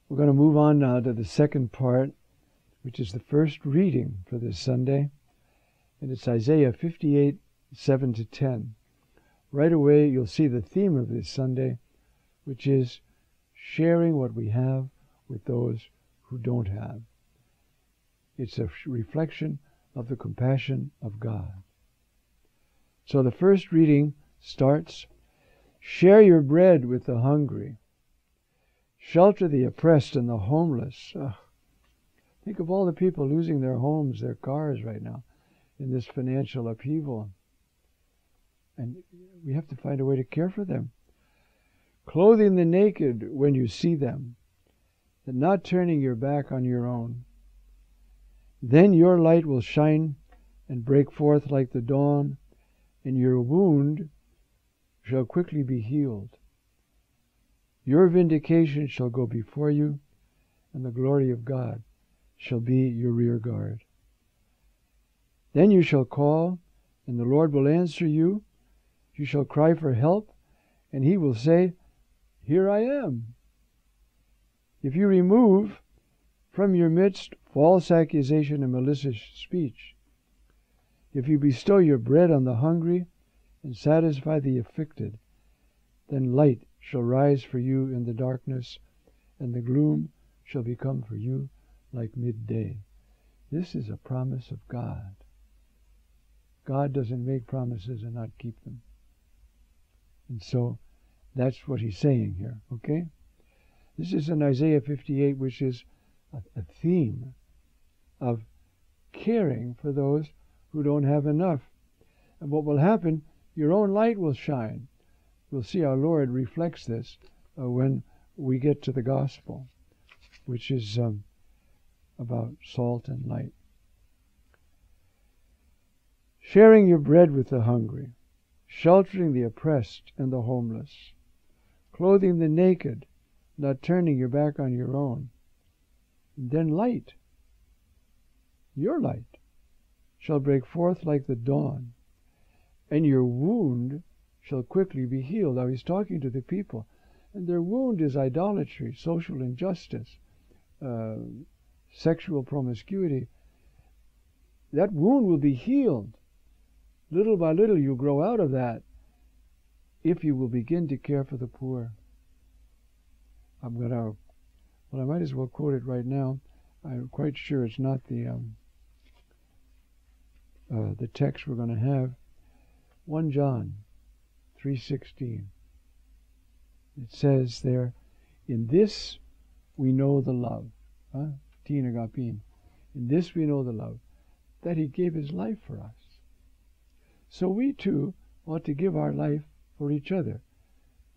We're going to move on now to the second part, which is the first reading for this Sunday. And it's Isaiah 58, 7 to 10. Right away, you'll see the theme of this Sunday, which is sharing what we have with those who don't have. It's a reflection of the compassion of God. So the first reading starts, "Share your bread with the hungry. Shelter the oppressed and the homeless." Think of all the people losing their homes, their cars right now in this financial upheaval. And we have to find a way to care for them. "Clothing the naked when you see them, and not turning your back on your own. Then your light will shine and break forth like the dawn, and your wound shall quickly be healed. Your vindication shall go before you, and the glory of God shall be your rear guard. Then you shall call, and the Lord will answer you. You shall cry for help, and he will say, 'Here I am.' If you remove from your midst false accusation and malicious speech, if you bestow your bread on the hungry and satisfy the afflicted, then light shall rise for you in the darkness, and the gloom shall become for you like midday." This is a promise of God. God doesn't make promises and not keep them. And so that's what he's saying here, okay? This is in Isaiah 58, which is a theme of caring for those who don't have enough. And what will happen, your own light will shine. We'll see our Lord reflects this when we get to the gospel, which is about salt and light. Sharing your bread with the hungry, sheltering the oppressed and the homeless, clothing the naked, not turning your back on your own. And then light, your light, shall break forth like the dawn, and your wound shall quickly be healed. Now he's talking to the people, and their wound is idolatry, social injustice, sexual promiscuity. That wound will be healed. Little by little you grow out of that if you will begin to care for the poor. I might as well quote it right now. I'm quite sure it's not the text we're going to have. 1 John 3:16. It says there, "In this we know the love." Tin agapin. "In this we know the love, that he gave his life for us." So we too ought to give our life for each other.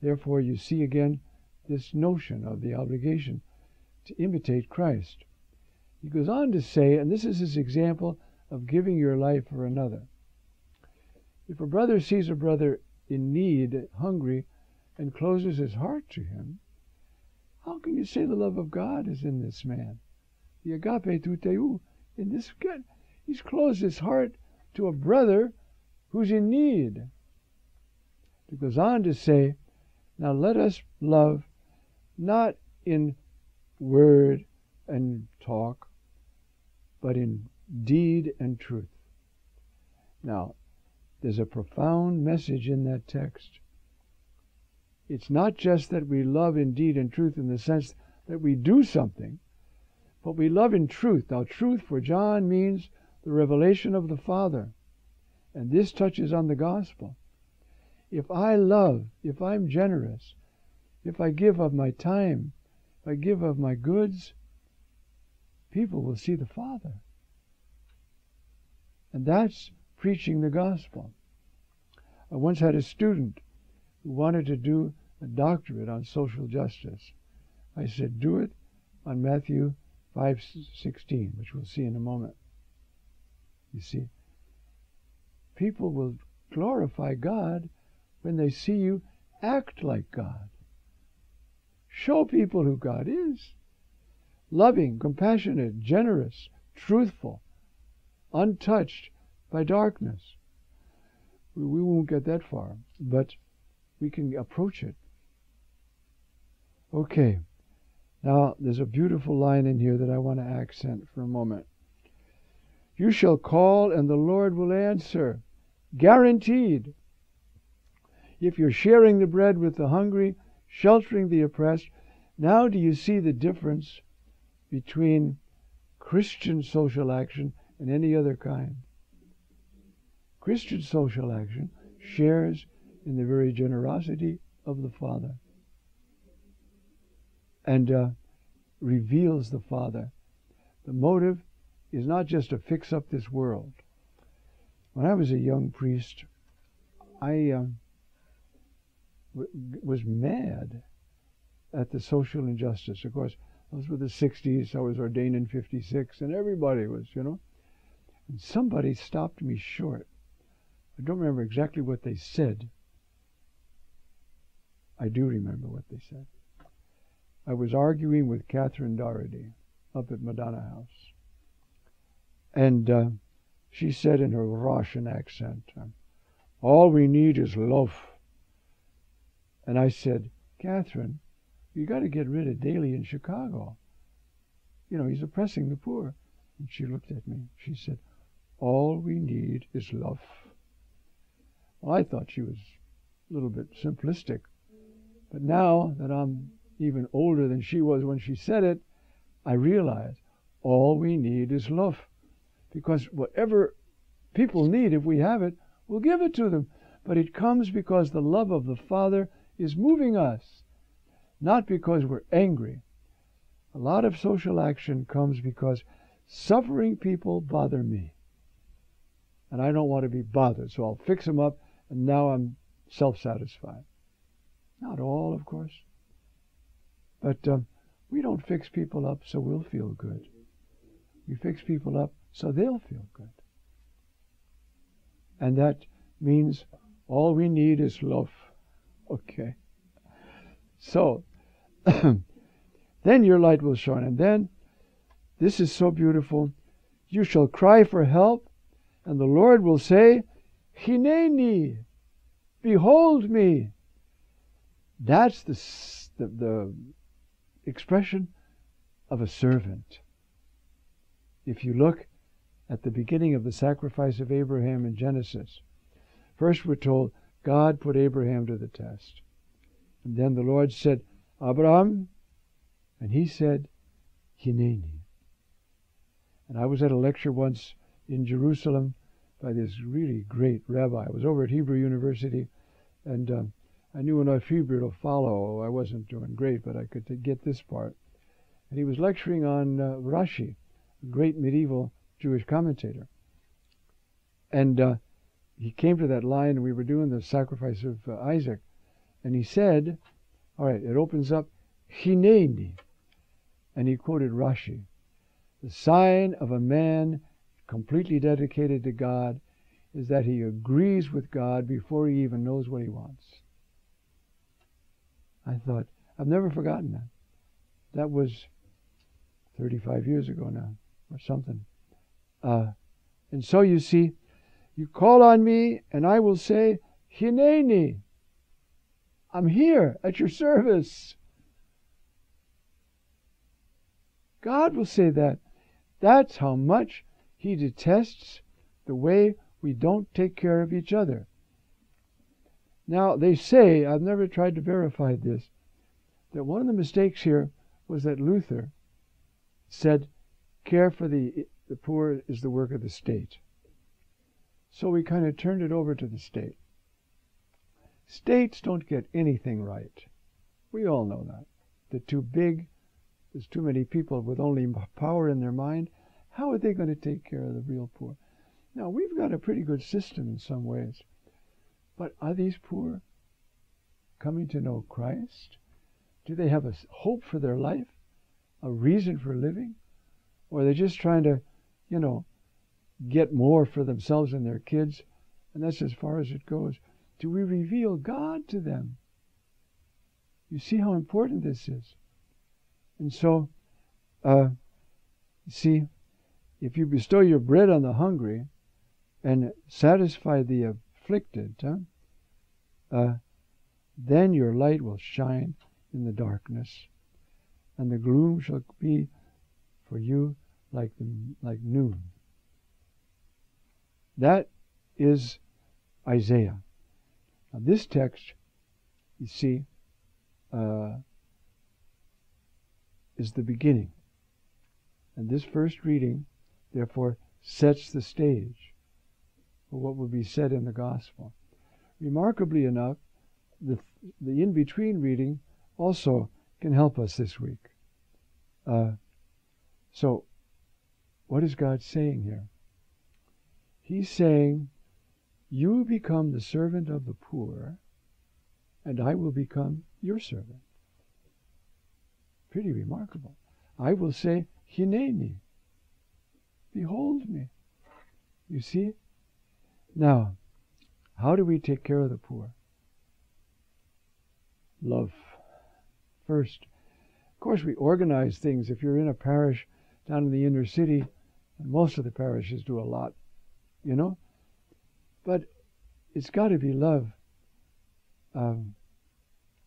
Therefore you see again this notion of the obligation to imitate Christ. He goes on to say, and this is his example of giving your life for another. If a brother sees a brother in need, hungry, and closes his heart to him, how can you say the love of God is in this man? The agape tuteu, in this guy, he's closed his heart to a brother who's in need. It goes on to say, now let us love not in word and talk, but in deed and truth. Now, there's a profound message in that text. It's not just that we love in deed and truth in the sense that we do something, but we love in truth. Now, truth for John means the revelation of the Father. And this touches on the gospel. If I love, if I'm generous, if I give of my time, if I give of my goods, people will see the Father. And that's preaching the gospel. I once had a student who wanted to do a doctorate on social justice. I said, do it on Matthew 5:16, which we'll see in a moment. You see, people will glorify God when they see you act like God. Show people who God is. Loving, compassionate, generous, truthful, untouched by darkness. We won't get that far, but we can approach it. Okay, Now, there's a beautiful line in here that I want to accent for a moment. You shall call and the Lord will answer. Guaranteed. If you're sharing the bread with the hungry, sheltering the oppressed, now do you see the difference between Christian social action and any other kind? Christian social action shares in the very generosity of the Father and reveals the Father. The motive is not just to fix up this world. When I was a young priest, I was mad at the social injustice. Of course, those were the 60s. I was ordained in 56, and everybody was, And somebody stopped me short. I don't remember exactly what they said. I do remember what they said. I was arguing with Catherine Doherty up at Madonna House. And she said in her Russian accent, all we need is love. And I said, Catherine, you got to get rid of Daley in Chicago. He's oppressing the poor. And she looked at me. She said, all we need is love. Well, I thought she was a little bit simplistic. But now that I'm even older than she was when she said it, I realize all we need is love. Because whatever people need, if we have it, we'll give it to them. But it comes because the love of the Father is moving us, not because we're angry. A lot of social action comes because suffering people bother me. And I don't want to be bothered, so I'll fix them up, and now I'm self-satisfied. Not all, of course. But we don't fix people up so we'll feel good. We fix people up so they'll feel good. And that means all we need is love. Okay. So, then your light will shine. And then, this is so beautiful, you shall cry for help, and the Lord will say, Hineni, behold me. That's the expression of a servant. If you look at the beginning of the sacrifice of Abraham in Genesis, first we're told God put Abraham to the test. And then the Lord said, Abraham, and he said, Hineni. And I was at a lecture once in Jerusalem by this really great rabbi. I was over at Hebrew University, and I knew enough Hebrew to follow. I wasn't doing great, but I could get this part. And he was lecturing on Rashi, a great medieval Jewish commentator. And he came to that line, and we were doing the sacrifice of Isaac. And he said, all right, it opens up, Hineni. And he quoted Rashi. The sign of a man completely dedicated to God is that he agrees with God before he even knows what he wants. I thought, I've never forgotten that. That was 35 years ago now, or something. And so you see, you call on me, and I will say, Hineni. I'm here at your service. God will say that. That's how much he detests the way we don't take care of each other. Now, they say, I've never tried to verify this, that one of the mistakes here was that Luther said, care for the poor is the work of the state. So we kind of turned it over to the state. States don't get anything right. We all know that. They're too big. There's too many people with only power in their mind. How are they going to take care of the real poor? Now, we've got a pretty good system in some ways. But are these poor coming to know Christ? Do they have a hope for their life? A reason for living? Or are they just trying to, get more for themselves and their kids? And that's as far as it goes. Do we reveal God to them? You see how important this is. And so, see, if you bestow your bread on the hungry and satisfy the afflicted, then your light will shine in the darkness. and the gloom shall be for you like noon. That is Isaiah. Now this text, you see, is the beginning. And this first reading, therefore, sets the stage for what will be said in the gospel. Remarkably enough, the in-between reading also can help us this week. So, what is God saying here? He's saying, you become the servant of the poor, and I will become your servant. Pretty remarkable. I will say, Hineni, behold me. You see? Now, how do we take care of the poor? Love. First, of course, we organize things. If you're in a parish down in the inner city, and most of the parishes do a lot, you know, but it's got to be love. And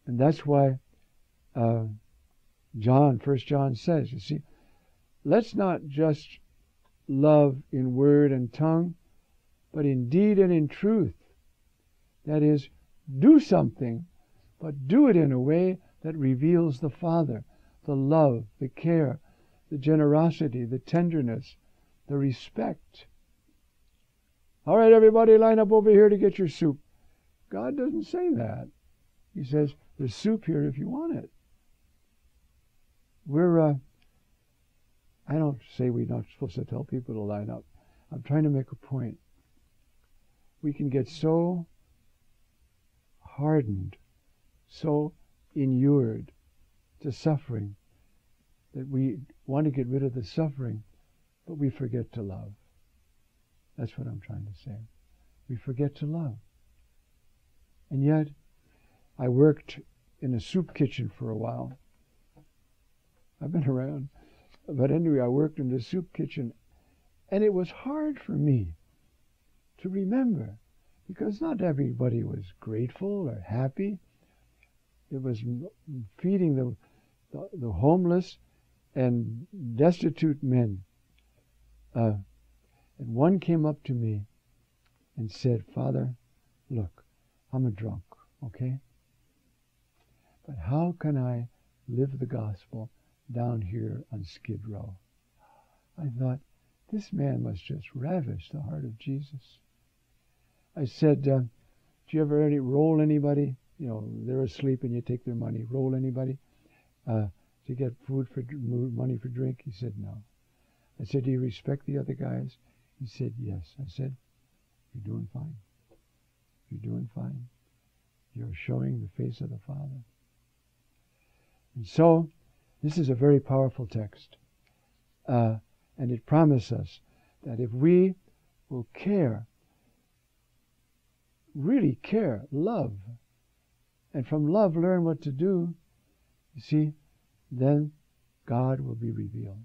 that's why First John says, you see, let's not just love in word and tongue, but in deed and in truth. That is, do something, but do it in a way that reveals the Father, the love, the care, the generosity, the tenderness, the respect. All right, everybody, line up over here to get your soup. God doesn't say that. He says, there's soup here if you want it. I don't say we're not supposed to tell people to line up. I'm trying to make a point. We can get so hardened, so inured to suffering that we want to get rid of the suffering, but we forget to love. That's what I'm trying to say. We forget to love. And yet, I worked in a soup kitchen for a while. I've been around. But anyway, I worked in the soup kitchen, and it was hard for me to remember, because not everybody was grateful or happy. It was feeding the homeless and destitute men. And one came up to me and said, Father, look, I'm a drunk, okay? But how can I live the gospel down here on Skid Row? I thought, this man must just ravish the heart of Jesus. I said, do you ever roll anybody? You know, they're asleep and you take their money. Roll anybody to get money for drink? He said, no. I said, do you respect the other guys? He said, yes. I said, you're doing fine. You're doing fine. You're showing the face of the Father. And so, this is a very powerful text. And it promises us that if we will care, really care, love, and from love learn what to do, you see, then God will be revealed.